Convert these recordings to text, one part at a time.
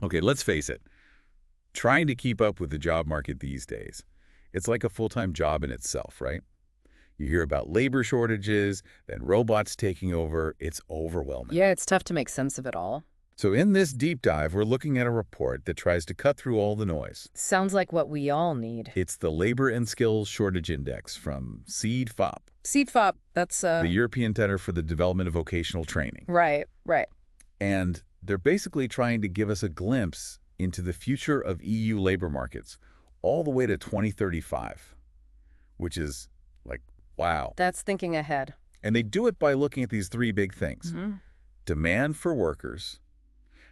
Okay, let's face it. Trying to keep up with the job market these days, it's like a full-time job in itself, right? You hear about labor shortages, then robots taking over. It's overwhelming. Yeah, it's tough to make sense of it all. So in this deep dive, we're looking at a report that tries to cut through all the noise. Sounds like what we all need. It's the Labor and Skills Shortage Index from CEDFOP, CFOP, that's, the European Center for the Development of Vocational Training. right, right. And they're basically trying to give us a glimpse into the future of EU labor markets all the way to 2035, which is like, wow. That's thinking ahead. And they do it by looking at these three big things. Mm-hmm. Demand for workers,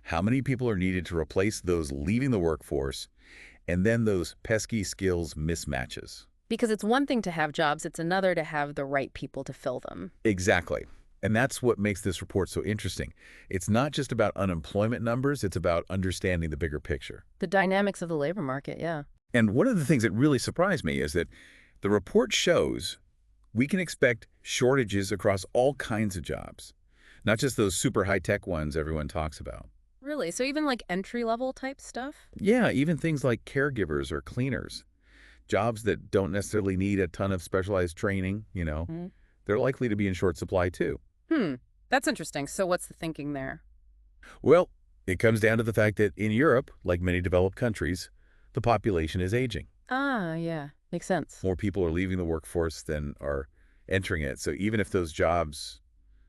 how many people are needed to replace those leaving the workforce, and then those pesky skills mismatches. Because it's one thing to have jobs, it's another to have the right people to fill them. Exactly. And that's what makes this report so interesting. It's not just about unemployment numbers, it's about understanding the bigger picture. The dynamics of the labor market, yeah. And one of the things that really surprised me is that the report shows we can expect shortages across all kinds of jobs, not just those super high-tech ones everyone talks about. Really? So even like entry-level type stuff? Yeah, even things like caregivers or cleaners, jobs that don't necessarily need a ton of specialized training, Mm. they're likely to be in short supply too. That's interesting. So what's the thinking there? Well, it comes down to the fact that in Europe, like many developed countries, the population is aging. Ah, yeah. Makes sense. More people are leaving the workforce than are entering it. So even if those jobs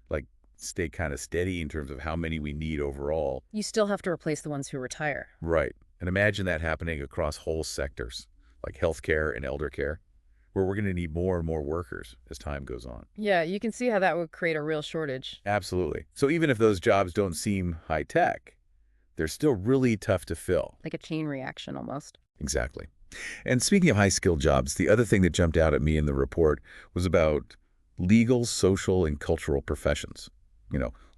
like stay kind of steady in terms of how many we need overall. You still have to replace the ones who retire. Right. And imagine that happening across whole sectors like healthcare and elder care, where we're going to need more and more workers as time goes on. Yeah, you can see how that would create a real shortage. Absolutely. So even if those jobs don't seem high tech, they're still really tough to fill. Like a chain reaction almost. Exactly. And speaking of high-skilled jobs, the other thing that jumped out at me in the report was about legal, social, and cultural professions.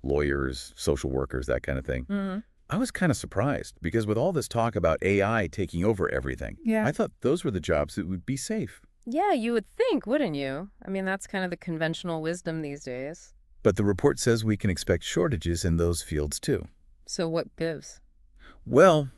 Lawyers, social workers, that kind of thing. Mm-hmm. I was kind of surprised because with all this talk about AI taking over everything, Yeah. I thought those were the jobs that would be safe. Yeah, you would think, wouldn't you? I mean, that's kind of the conventional wisdom these days. But the report says we can expect shortages in those fields too. So what gives? Well,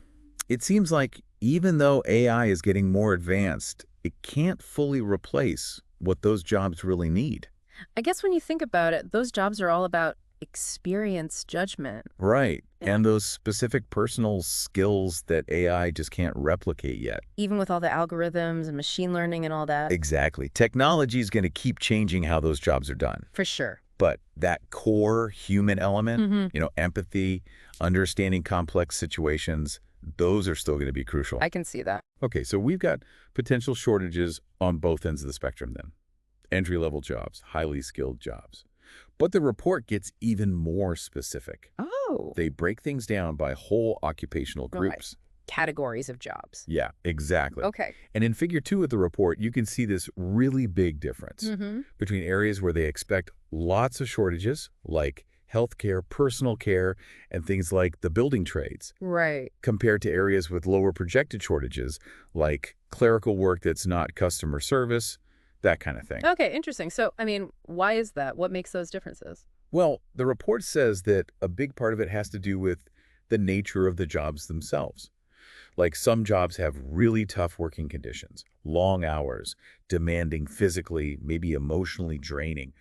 it seems like even though AI is getting more advanced, it can't fully replace what those jobs really need. I guess when you think about it, those jobs are all about experience, judgment. Right. Yeah. And those specific personal skills that AI just can't replicate yet. Even with all the algorithms and machine learning and all that. Exactly. Technology is going to keep changing how those jobs are done. For sure. But that core human element, Mm-hmm. Empathy, understanding complex situations, those are still going to be crucial. I can see that. Okay, so we've got potential shortages on both ends of the spectrum then. Entry-level jobs, highly skilled jobs. But the report gets even more specific. Oh. They break things down by whole occupational Right. groups. Categories of jobs. Yeah, exactly. Okay. And in Figure 2 of the report, you can see this really big difference Mm-hmm. between areas where they expect lots of shortages, like healthcare, personal care, and things like the building trades, Right. compared to areas with lower projected shortages, like clerical work that's not customer service, that kind of thing. Okay, interesting. So, I mean, why is that? What makes those differences? Well, the report says that a big part of it has to do with the nature of the jobs themselves. Like some jobs have really tough working conditions, long hours, demanding physically, maybe emotionally draining.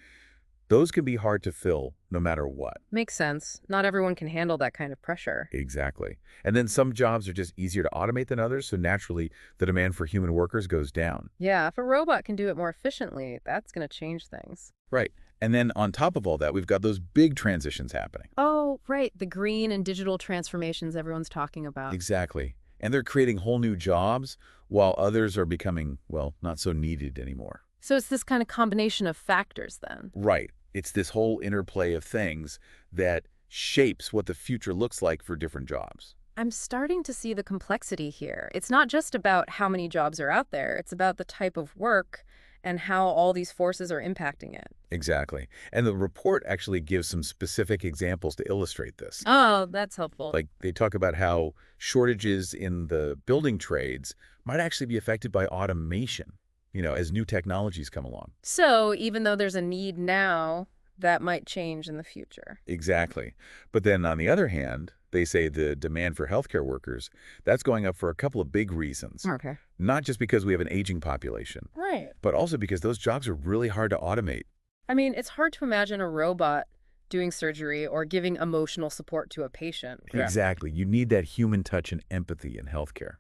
Those can be hard to fill no matter what. Makes sense. Not everyone can handle that kind of pressure. Exactly. And then some jobs are just easier to automate than others, so naturally the demand for human workers goes down. Yeah, if a robot can do it more efficiently, that's going to change things. Right. And then on top of all that, we've got those big transitions happening. Oh, right. The green and digital transformations everyone's talking about. Exactly. And they're creating whole new jobs while others are becoming, well, not so needed anymore. So it's this kind of combination of factors then. Right. It's this whole interplay of things that shapes what the future looks like for different jobs. I'm starting to see the complexity here. It's not just about how many jobs are out there. It's about the type of work and how all these forces are impacting it. Exactly. And the report actually gives some specific examples to illustrate this. Oh, that's helpful. Like they talk about how shortages in the building trades might actually be affected by automation, as new technologies come along. So even though there's a need now, that might change in the future. Exactly. But then on the other hand, They say the demand for healthcare workers, that's going up for a couple of big reasons. Okay. Not just because we have an aging population, Right. but also because those jobs are really hard to automate. I mean, it's hard to imagine a robot doing surgery or giving emotional support to a patient. Yeah. Exactly. You need that human touch and empathy in healthcare.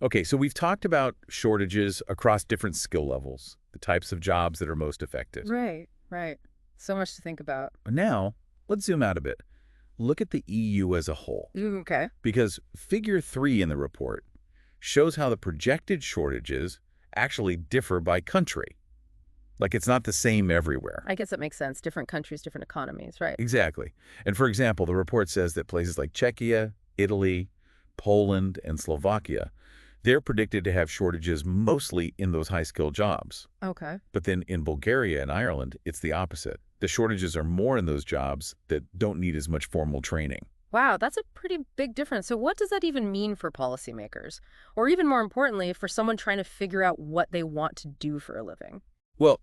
Okay, so we've talked about shortages across different skill levels, the types of jobs that are most affected. Right, right. So much to think about. But now, let's zoom out a bit. Look at the EU as a whole, Okay. because Figure 3 in the report shows how the projected shortages actually differ by country. Like it's not the same everywhere. I guess that makes sense. Different countries, different economies, right? Exactly. And for example, the report says that places like Czechia, Italy, Poland, and Slovakia, they're predicted to have shortages mostly in those high-skilled jobs. Okay. But then in Bulgaria and Ireland, it's the opposite. The shortages are more in those jobs that don't need as much formal training. Wow, that's a pretty big difference. So what does that even mean for policymakers? Or even more importantly, for someone trying to figure out what they want to do for a living? Well,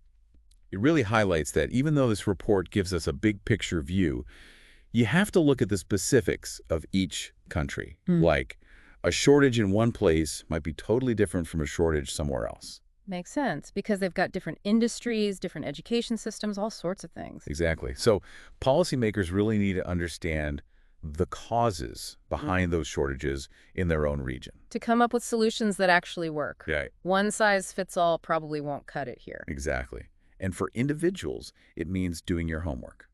it really highlights that even though this report gives us a big picture view, you have to look at the specifics of each country. Like, a shortage in one place might be totally different from a shortage somewhere else. Makes sense, because they've got different industries, different education systems, all sorts of things. Exactly. So policymakers really need to understand the causes behind those shortages in their own region. To come up with solutions that actually work. Right. One size fits all probably won't cut it here. Exactly. And for individuals, it means doing your homework.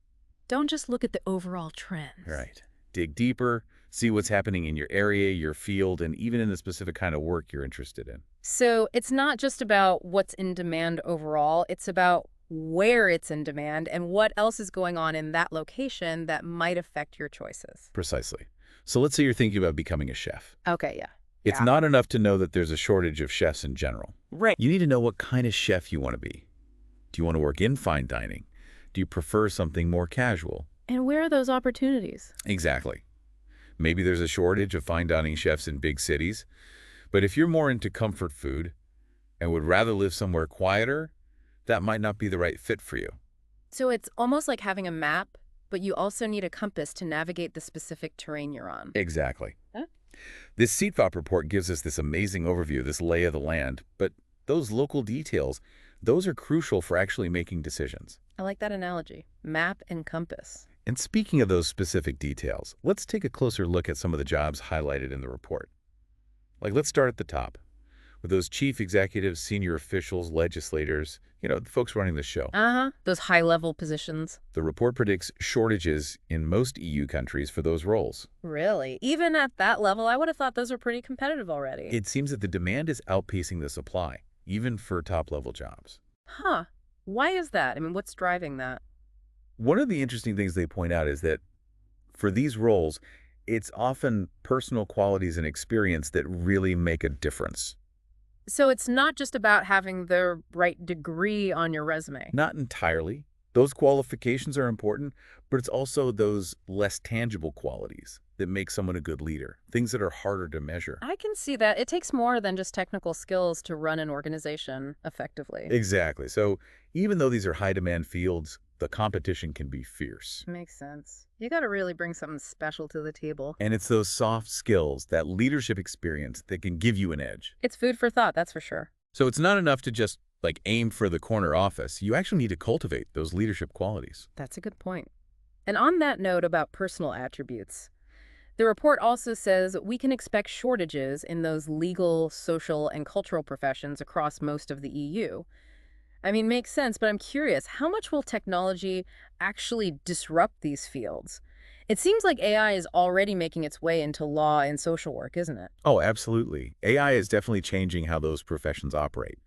Don't just look at the overall trends. Right. Dig deeper, see what's happening in your area, your field, and even in the specific kind of work you're interested in. So it's not just about what's in demand overall, it's about where it's in demand and what else is going on in that location that might affect your choices. Precisely. So let's say you're thinking about becoming a chef. Okay, yeah. It's not enough to know that there's a shortage of chefs in general. Right. You need to know what kind of chef you want to be. Do you want to work in fine dining? Do you prefer something more casual? And where are those opportunities? Exactly. Maybe there's a shortage of fine dining chefs in big cities, but if you're more into comfort food and would rather live somewhere quieter, that might not be the right fit for you. So it's almost like having a map, but you also need a compass to navigate the specific terrain you're on. Exactly. Huh? This CFOP report gives us this amazing overview, this lay of the land, but those local details, those are crucial for actually making decisions. I like that analogy. Map and compass. And speaking of those specific details, let's take a closer look at some of the jobs highlighted in the report. Like, let's start at the top with those chief executives, senior officials, legislators, the folks running the show. Those high-level positions. The report predicts shortages in most EU countries for those roles. Really? Even at that level, I would have thought those were pretty competitive already. It seems that the demand is outpacing the supply, even for top-level jobs. Huh. Why is that? I mean, what's driving that? One of the interesting things they point out is that for these roles, it's often personal qualities and experience that really make a difference. So it's not just about having the right degree on your resume. Not entirely. Those qualifications are important, but it's also those less tangible qualities that make someone a good leader, things that are harder to measure. I can see that. It takes more than just technical skills to run an organization effectively. Exactly. So even though these are high-demand fields, the competition can be fierce. Makes sense. You got to really bring something special to the table. And it's those soft skills, that leadership experience that can give you an edge. It's food for thought, that's for sure. So it's not enough to just aim for the corner office. You actually need to cultivate those leadership qualities. That's a good point. And on that note about personal attributes, the report also says we can expect shortages in those legal, social, and cultural professions across most of the EU. I mean, makes sense, but I'm curious, how much will technology actually disrupt these fields? It seems like AI is already making its way into law and social work, isn't it? Oh, absolutely. AI is definitely changing how those professions operate.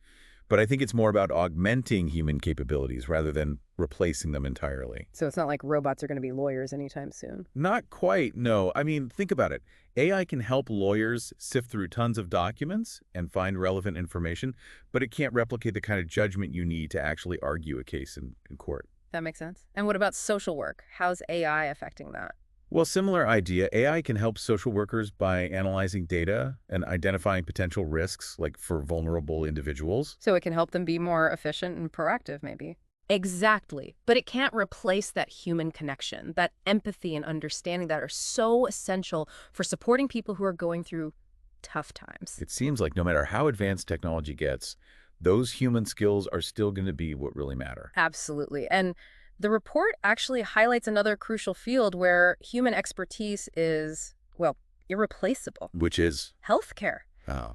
But I think it's more about augmenting human capabilities rather than replacing them entirely. So it's not like robots are going to be lawyers anytime soon. Not quite, no. I mean, think about it. AI can help lawyers sift through tons of documents and find relevant information, but it can't replicate the kind of judgment you need to actually argue a case in court. That makes sense. And what about social work? How's AI affecting that? Well, similar idea. AI can help social workers by analyzing data and identifying potential risks, like for vulnerable individuals. So it can help them be more efficient and proactive, maybe. Exactly. But it can't replace that human connection, that empathy and understanding that are so essential for supporting people who are going through tough times. It seems like no matter how advanced technology gets, those human skills are still going to be what really matter, Absolutely. And the report actually highlights another crucial field where human expertise is, well, irreplaceable. which is, Healthcare. oh,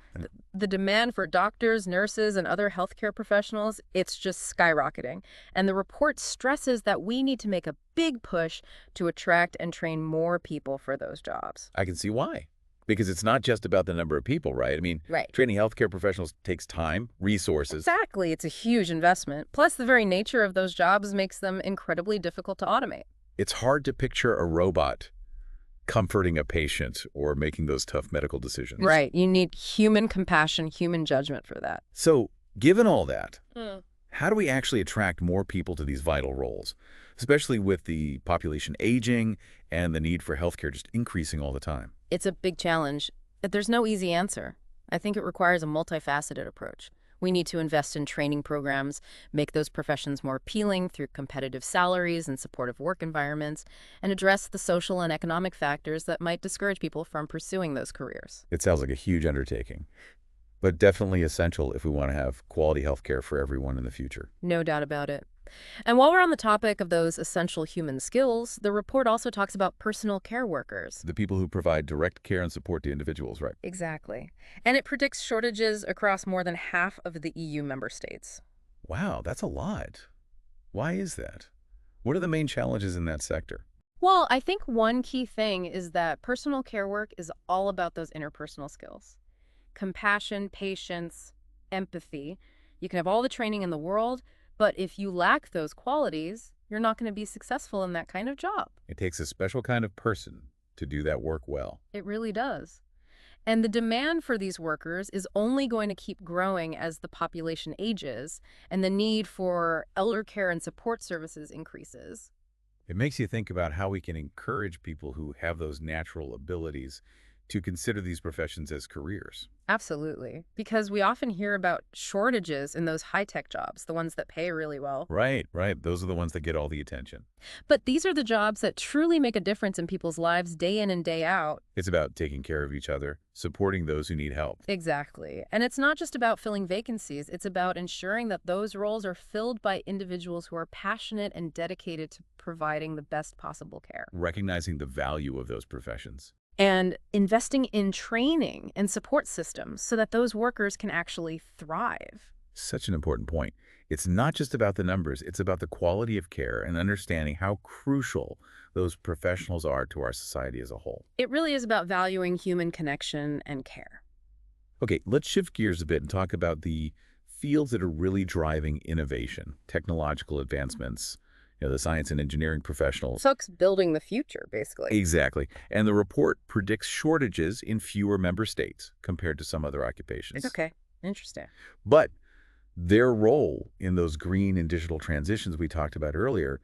The demand for doctors, nurses, and other healthcare professionals, it's just skyrocketing. And the report stresses that we need to make a big push to attract and train more people for those jobs. I can see why. Because it's not just about the number of people, right? I mean, Right. training healthcare professionals takes time, resources. Exactly. It's a huge investment. Plus, the very nature of those jobs makes them incredibly difficult to automate. It's hard to picture a robot comforting a patient or making those tough medical decisions. Right. You need human compassion, human judgment for that. So, given all that, Mm. how do we actually attract more people to these vital roles, especially with the population aging and the need for healthcare just increasing all the time? It's a big challenge, but there's no easy answer. I think it requires a multifaceted approach. We need to invest in training programs, make those professions more appealing through competitive salaries and supportive work environments, and address the social and economic factors that might discourage people from pursuing those careers. It sounds like a huge undertaking, but definitely essential if we want to have quality healthcare for everyone in the future. No doubt about it. And while we're on the topic of those essential human skills, the report also talks about personal care workers. The people who provide direct care and support to individuals, right? Exactly. And it predicts shortages across more than half of the EU member states. Wow, that's a lot. Why is that? What are the main challenges in that sector? Well, I think one key thing is that personal care work is all about those interpersonal skills. Compassion, patience, empathy. You can have all the training in the world, but if you lack those qualities, you're not going to be successful in that kind of job. It takes a special kind of person to do that work well. It really does. And the demand for these workers is only going to keep growing as the population ages and the need for elder care and support services increases. It makes you think about how we can encourage people who have those natural abilities to consider these professions as careers. Absolutely. Because we often hear about shortages in those high-tech jobs, the ones that pay really well. Right, right. Those are the ones that get all the attention. But these are the jobs that truly make a difference in people's lives day in and day out. It's about taking care of each other, supporting those who need help. Exactly. And it's not just about filling vacancies. It's about ensuring that those roles are filled by individuals who are passionate and dedicated to providing the best possible care. Recognizing the value of those professions. And investing in training and support systems so that those workers can actually thrive. Such an important point. It's not just about the numbers, it's about the quality of care and understanding how crucial those professionals are to our society as a whole. It really is about valuing human connection and care. Okay, let's shift gears a bit and talk about the fields that are really driving innovation, technological advancements, the science and engineering professionals. Folks building the future, basically. Exactly. And the report predicts shortages in fewer member states compared to some other occupations. Okay, interesting. But their role in those green and digital transitions we talked about earlier,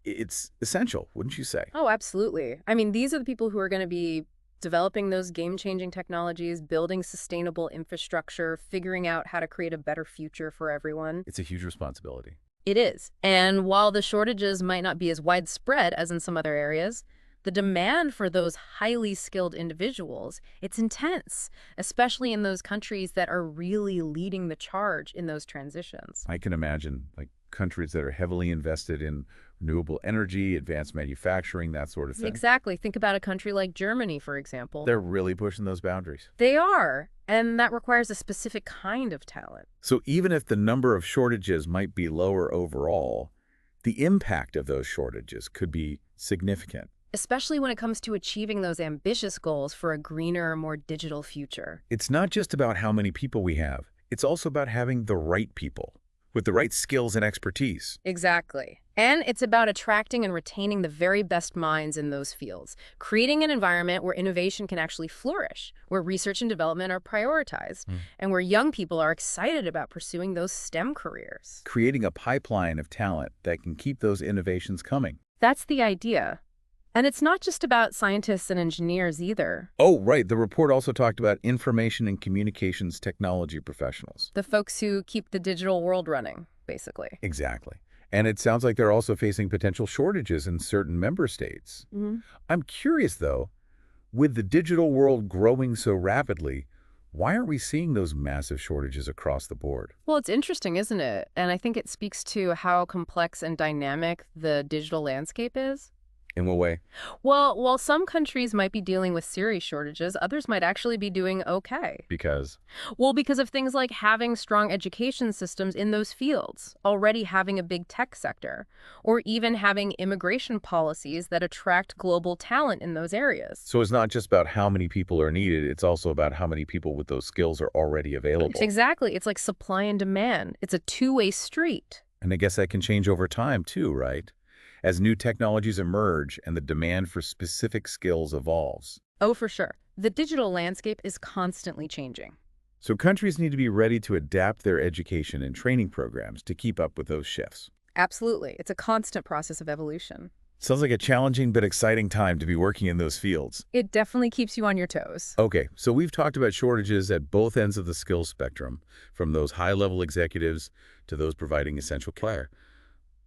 it's essential, wouldn't you say? Oh, absolutely. I mean, these are the people who are going to be developing those game-changing technologies, building sustainable infrastructure, figuring out how to create a better future for everyone. It's a huge responsibility. It is. And while the shortages might not be as widespread as in some other areas, the demand for those highly skilled individuals, it's intense, especially in those countries that are really leading the charge in those transitions. I can imagine like countries that are heavily invested in renewable energy, advanced manufacturing, that sort of thing. Exactly. Think about a country like Germany, for example. They're really pushing those boundaries. They are, and that requires a specific kind of talent. So even if the number of shortages might be lower overall, the impact of those shortages could be significant. Especially when it comes to achieving those ambitious goals for a greener, more digital future. It's not just about how many people we have. It's also about having the right people with the right skills and expertise. Exactly. And it's about attracting and retaining the very best minds in those fields, creating an environment where innovation can actually flourish, where research and development are prioritized, and where young people are excited about pursuing those STEM careers. Creating a pipeline of talent that can keep those innovations coming. That's the idea. And it's not just about scientists and engineers either. Oh, right. The report also talked about information and communications technology professionals. The folks who keep the digital world running. basically. Exactly. And it sounds like they're also facing potential shortages in certain member states. Mhm. I'm curious, though, with the digital world growing so rapidly, why aren't we seeing those massive shortages across the board? Well, it's interesting, isn't it? And I think it speaks to how complex and dynamic the digital landscape is. In what way? Well, while some countries might be dealing with serious shortages, others might actually be doing okay. Because, Well, because of things like having strong education systems in those fields, already having a big tech sector, or even having immigration policies that attract global talent in those areas. so it's not just about how many people are needed, it's also about how many people with those skills are already available. Exactly. It's like supply and demand. It's a two-way street. And I guess that can change over time too, right? As new technologies emerge and the demand for specific skills evolves. Oh, for sure. The digital landscape is constantly changing. So countries need to be ready to adapt their education and training programs to keep up with those shifts. Absolutely. It's a constant process of evolution. Sounds like a challenging but exciting time to be working in those fields. It definitely keeps you on your toes. Okay, so we've talked about shortages at both ends of the skills spectrum, from those high-level executives to those providing essential care.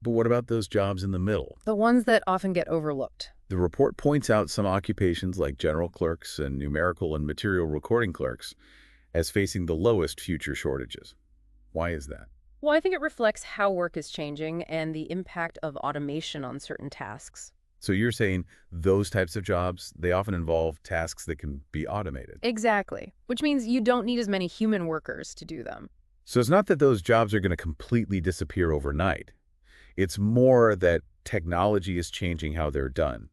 But what about those jobs in the middle? The ones that often get overlooked. The report points out some occupations like general clerks and numerical and material recording clerks as facing the lowest future shortages. Why is that? Well, I think it reflects how work is changing and the impact of automation on certain tasks. So you're saying those types of jobs, they often involve tasks that can be automated. Exactly. Which means you don't need as many human workers to do them. So it's not that those jobs are going to completely disappear overnight. It's more that technology is changing how they're done,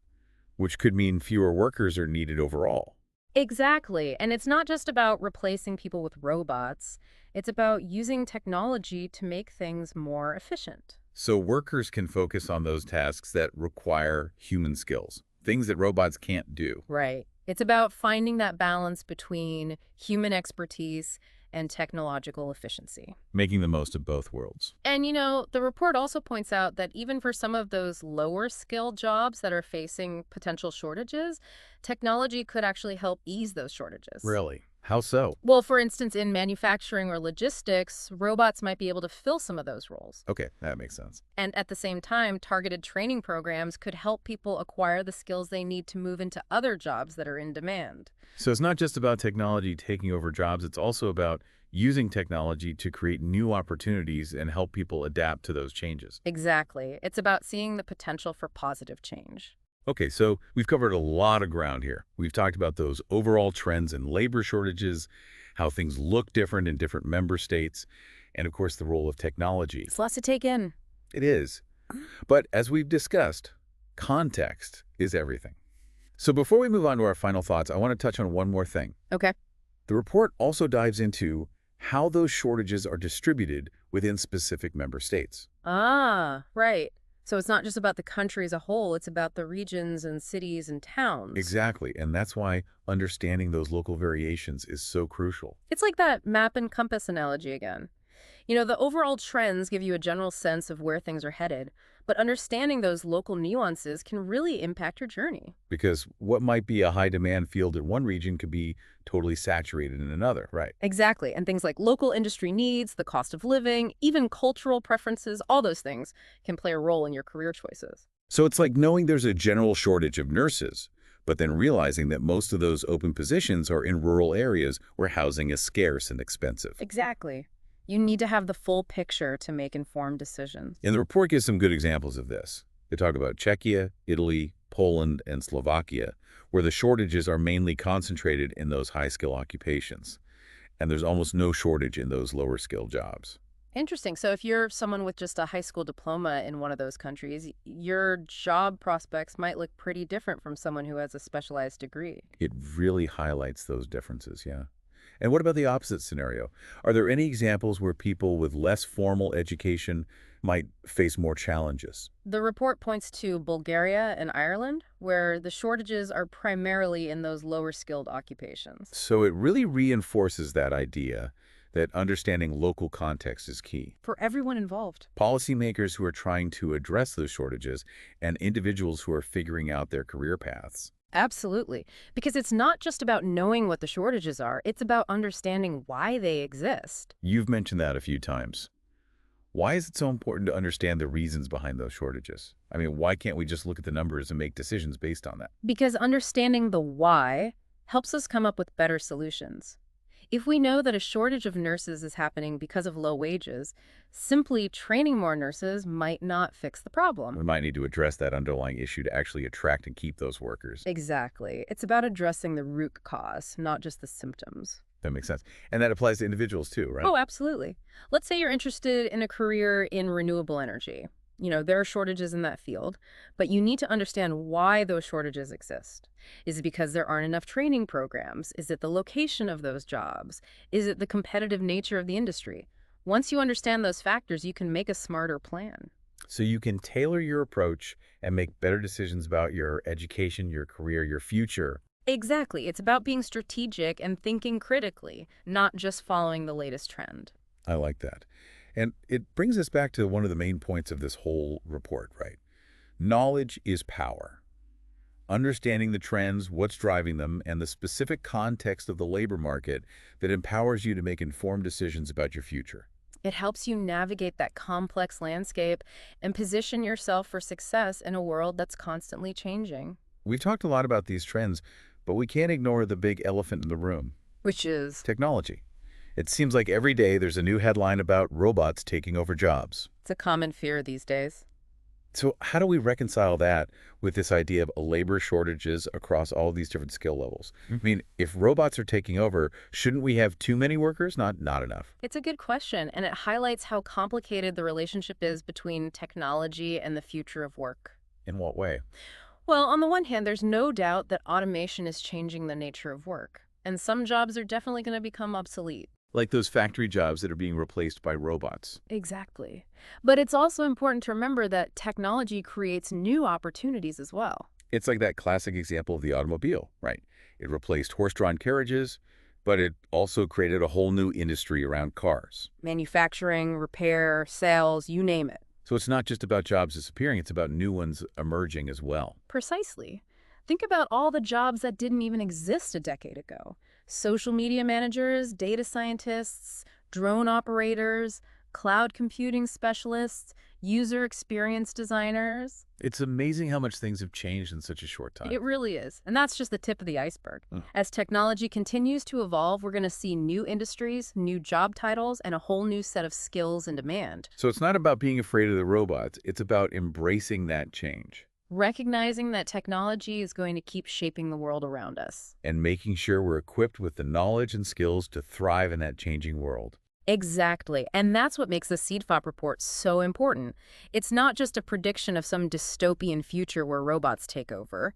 which could mean fewer workers are needed overall. Exactly. And it's not just about replacing people with robots. It's about using technology to make things more efficient. So workers can focus on those tasks that require human skills, things that robots can't do. Right. It's about finding that balance between human expertise and technological efficiency. Making the most of both worlds. And, the report also points out that even for some of those lower skilled jobs that are facing potential shortages, technology could actually help ease those shortages. Really? How so? Well, for instance, in manufacturing or logistics, robots might be able to fill some of those roles. Okay, that makes sense. And at the same time, targeted training programs could help people acquire the skills they need to move into other jobs that are in demand. So it's not just about technology taking over jobs, it's also about using technology to create new opportunities and help people adapt to those changes. Exactly. It's about seeing the potential for positive change. Okay, so we've covered a lot of ground here. We've talked about those overall trends in labor shortages, how things look different in different member states, and of course the role of technology. It's lots to take in. It is. But as we've discussed, context is everything. So before we move on to our final thoughts, I want to touch on one more thing. Okay. The report also dives into how those shortages are distributed within specific member states. Ah, right. So it's not just about the country as a whole, it's about the regions and cities and towns. Exactly, and that's why understanding those local variations is so crucial. It's like that map and compass analogy again. The overall trends give you a general sense of where things are headed, but understanding those local nuances can really impact your journey. Because what might be a high-demand field in one region could be totally saturated in another, right? Exactly. And things like local industry needs, the cost of living, even cultural preferences, all those things can play a role in your career choices. So it's like knowing there's a general shortage of nurses, but then realizing that most of those open positions are in rural areas where housing is scarce and expensive. Exactly. You need to have the full picture to make informed decisions. And the report gives some good examples of this. They talk about Czechia, Italy, Poland, and Slovakia, where the shortages are mainly concentrated in those high-skill occupations. And there's almost no shortage in those lower-skill jobs. Interesting. So if you're someone with just a high school diploma in one of those countries, your job prospects might look pretty different from someone who has a specialized degree. It really highlights those differences, yeah. And what about the opposite scenario? Are there any examples where people with less formal education might face more challenges? The report points to Bulgaria and Ireland, where the shortages are primarily in those lower skilled occupations. So it really reinforces that idea that understanding local context is key. For everyone involved. Policymakers who are trying to address those shortages and individuals who are figuring out their career paths. Absolutely. Because it's not just about knowing what the shortages are, it's about understanding why they exist. You've mentioned that a few times. Why is it so important to understand the reasons behind those shortages? I mean, why can't we just look at the numbers and make decisions based on that? Because understanding the why helps us come up with better solutions. If we know that a shortage of nurses is happening because of low wages, simply training more nurses might not fix the problem. We might need to address that underlying issue to actually attract and keep those workers. Exactly. It's about addressing the root cause, not just the symptoms. That makes sense. And that applies to individuals too, right? Oh, absolutely. Let's say you're interested in a career in renewable energy. There are shortages in that field, but you need to understand why those shortages exist. Is it because there aren't enough training programs? Is it the location of those jobs? Is it the competitive nature of the industry? Once you understand those factors, you can make a smarter plan. So you can tailor your approach and make better decisions about your education, your career, your future. Exactly. It's about being strategic and thinking critically, not just following the latest trend. I like that. And it brings us back to one of the main points of this whole report, right? Knowledge is power. Understanding the trends, what's driving them, and the specific context of the labor market that empowers you to make informed decisions about your future. It helps you navigate that complex landscape and position yourself for success in a world that's constantly changing. We've talked a lot about these trends, but we can't ignore the big elephant in the room, Which is, technology. It seems like every day there's a new headline about robots taking over jobs. it's a common fear these days. So how do we reconcile that with this idea of labor shortages across all these different skill levels? I mean, if robots are taking over, shouldn't we have too many workers? Not enough. It's a good question, and it highlights how complicated the relationship is between technology and the future of work. In what way? Well, on the one hand, there's no doubt that automation is changing the nature of work, and some jobs are definitely going to become obsolete. Like those factory jobs that are being replaced by robots. Exactly. But it's also important to remember that technology creates new opportunities as well. It's like that classic example of the automobile, right? It replaced horse-drawn carriages, but it also created a whole new industry around cars. Manufacturing, repair, sales, you name it. So it's not just about jobs disappearing, it's about new ones emerging as well. Precisely. Think about all the jobs that didn't even exist a decade ago. Social media managers, data scientists, drone operators, cloud computing specialists, user experience designers. It's amazing how much things have changed in such a short time. It really is. And that's just the tip of the iceberg. Mm. As technology continues to evolve, we're going to see new industries, new job titles, and a whole new set of skills in demand. So it's not about being afraid of the robots, it's about embracing that change Recognizing that technology is going to keep shaping the world around us. and making sure we're equipped with the knowledge and skills to thrive in that changing world. Exactly. And that's what makes the CDFOP report so important. It's not just a prediction of some dystopian future where robots take over.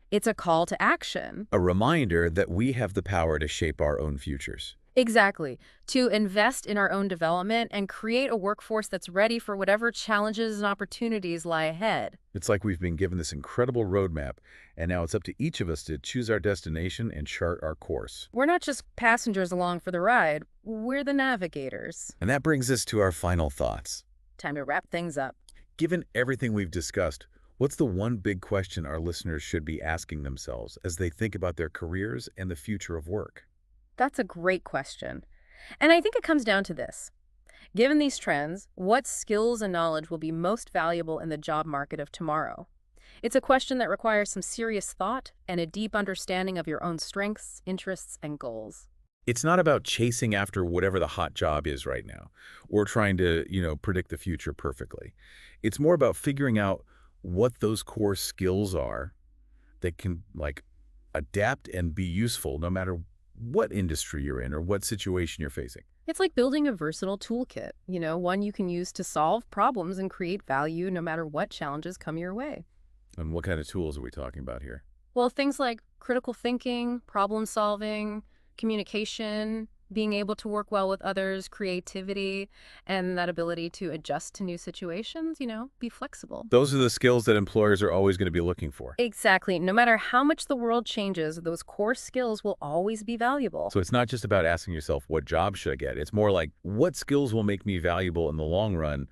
It's a call to action. A reminder that we have the power to shape our own futures. Exactly. To invest in our own development and create a workforce that's ready for whatever challenges and opportunities lie ahead. It's like we've been given this incredible roadmap, and now it's up to each of us to choose our destination and chart our course. We're not just passengers along for the ride, we're the navigators. And that brings us to our final thoughts. Time to wrap things up. Given everything we've discussed, what's the one big question our listeners should be asking themselves as they think about their careers and the future of work? That's a great question. And I think it comes down to this. Given these trends, what skills and knowledge will be most valuable in the job market of tomorrow? It's a question that requires some serious thought and a deep understanding of your own strengths, interests, and goals. It's not about chasing after whatever the hot job is right now or trying to, predict the future perfectly. It's more about figuring out what those core skills are that can adapt and be useful no matter what industry you're in or what situation you're facing. It's like building a versatile toolkit, one you can use to solve problems and create value no matter what challenges come your way. And what kind of tools are we talking about here? Well, things like critical thinking, problem solving, communication, being able to work well with others, creativity, and that ability to adjust to new situations, be flexible. Those are the skills that employers are always going to be looking for. Exactly. No matter how much the world changes, those core skills will always be valuable. So it's not just about asking yourself, what job should I get? It's more like, what skills will make me valuable in the long run,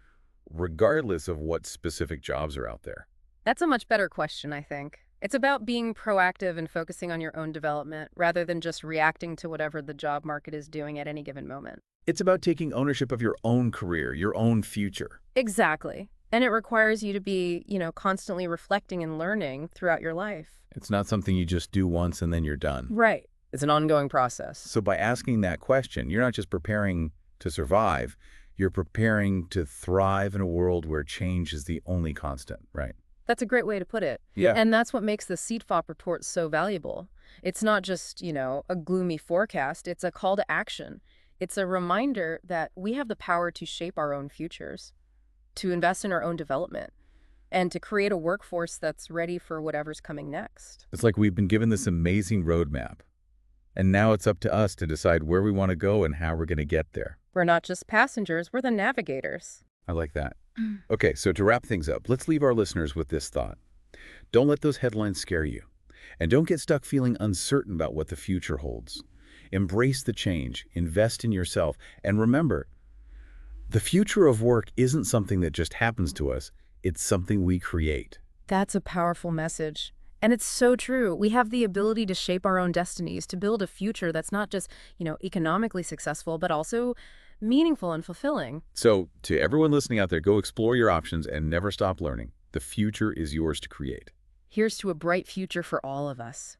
regardless of what specific jobs are out there? That's a much better question, I think. It's about being proactive and focusing on your own development rather than just reacting to whatever the job market is doing at any given moment. It's about taking ownership of your own career, your own future. Exactly. And it requires you to be, constantly reflecting and learning throughout your life. It's not something you just do once and then you're done. Right. It's an ongoing process. So by asking that question, you're not just preparing to survive, you're preparing to thrive in a world where change is the only constant, right? That's a great way to put it. Yeah. And that's what makes the CFOP report so valuable. It's not just, a gloomy forecast. It's a call to action. It's a reminder that we have the power to shape our own futures, to invest in our own development, and to create a workforce that's ready for whatever's coming next. It's like we've been given this amazing roadmap, and now it's up to us to decide where we want to go and how we're going to get there. We're not just passengers, we're the navigators. I like that. Okay, so to wrap things up, let's leave our listeners with this thought. Don't let those headlines scare you, and don't get stuck feeling uncertain about what the future holds. Embrace the change, invest in yourself, and remember, the future of work isn't something that just happens to us, it's something we create. That's a powerful message. And it's so true. We have the ability to shape our own destinies, to build a future that's not just, economically successful, but also meaningful and fulfilling. So, to everyone listening out there, go explore your options and never stop learning. The future is yours to create. Here's to a bright future for all of us.